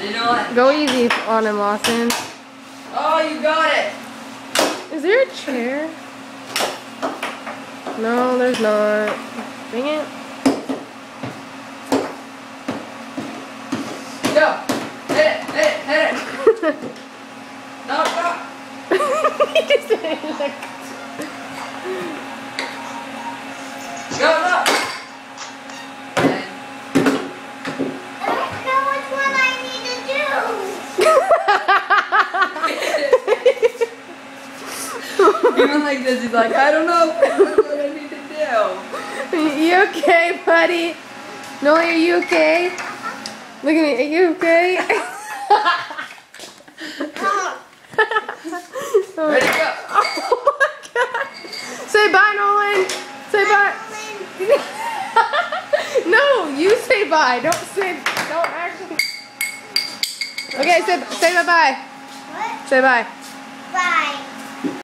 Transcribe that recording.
You know what? Go easy on him, Lawson. Oh, you got it. Is there a chair? No, there's not. Dang it. Go. Hit it, hit it, hit it. No, stop. He just did it like... Go, go. I don't know which one I need to do. Even like this, he's like, I don't know what I need to do. You okay, buddy? Noah, are you okay? Look at me. Are you okay? Ready, go. Oh my God. Say bye, Nolan. Say bye. No, you say bye. Don't actually. Okay, say bye-bye. What? Say bye.